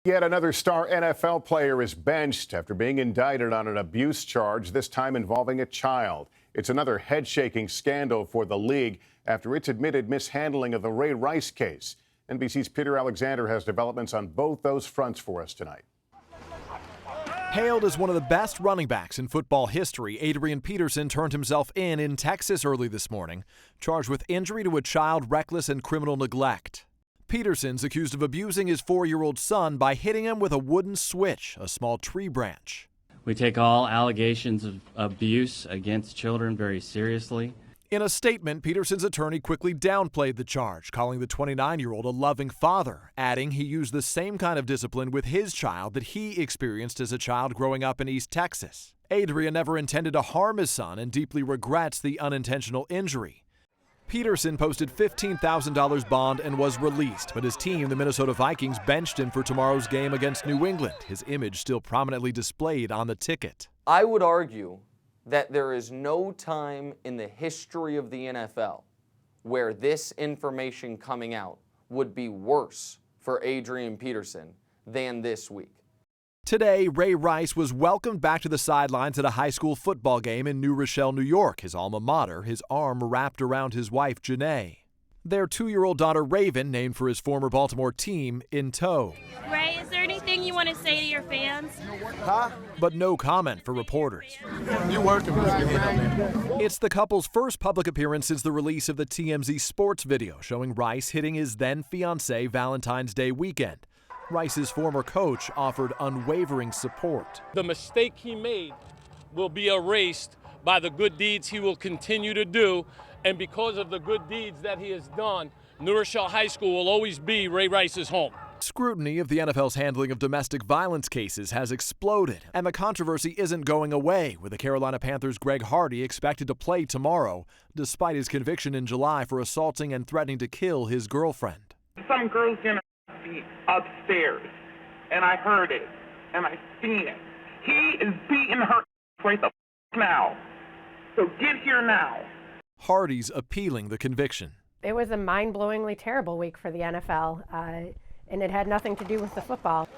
Yet another star NFL player is benched after being indicted on an abuse charge, this time involving a child. It's another head-shaking scandal for the league after its admitted mishandling of the Ray Rice case. NBC's Peter Alexander has developments on both those fronts for us tonight. Hailed as one of the best running backs in football history, Adrian Peterson turned himself in Texas early this morning, charged with injury to a child, reckless and criminal neglect. Peterson's accused of abusing his 4-year-old son by hitting him with a wooden switch, a small tree branch. We take all allegations of abuse against children very seriously. In a statement, Peterson's attorney quickly downplayed the charge, calling the 29-year-old a loving father, adding he used the same kind of discipline with his child that he experienced as a child growing up in East Texas. Adrian never intended to harm his son and deeply regrets the unintentional injury. Peterson posted $15,000 bond and was released, but his team, the Minnesota Vikings, benched him for tomorrow's game against New England, his image still prominently displayed on the ticket. I would argue that there is no time in the history of the NFL where this information coming out would be worse for Adrian Peterson than this week. Today, Ray Rice was welcomed back to the sidelines at a high school football game in New Rochelle, New York, his alma mater, his arm wrapped around his wife, Janae. Their 2-year-old daughter, Raven, named for his former Baltimore team, in tow. Ray, is there anything you want to say to your fans? Huh? But no comment for reporters. You working with me? It's the couple's first public appearance since the release of the TMZ Sports video showing Rice hitting his then-fiancée Valentine's Day weekend. Rice's former coach offered unwavering support. The mistake he made will be erased by the good deeds he will continue to do, and because of the good deeds that he has done, New Rochelle High School will always be Ray Rice's home. Scrutiny of the NFL's handling of domestic violence cases has exploded, and the controversy isn't going away, with the Carolina Panthers' Greg Hardy expected to play tomorrow, despite his conviction in July for assaulting and threatening to kill his girlfriend. Some girl's gonna be upstairs, and I heard it, and I seen it. He is beating her right the now. So get here now. Hardy's appealing the conviction. It was a mind-blowingly terrible week for the NFL, and it had nothing to do with the football.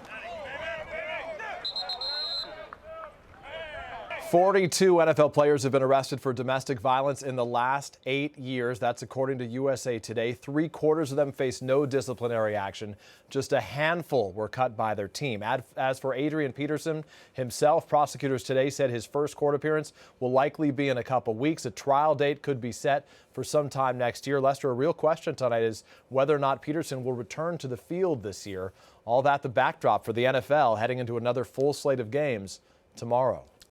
42 NFL players have been arrested for domestic violence in the last 8 years. That's according to USA Today. 3/4 of them face no disciplinary action. Just a handful were cut by their team. As for Adrian Peterson himself, prosecutors today said his first court appearance will likely be in a couple weeks. A trial date could be set for sometime next year. Lester, a real question tonight is whether or not Peterson will return to the field this year. All that the backdrop for the NFL heading into another full slate of games tomorrow.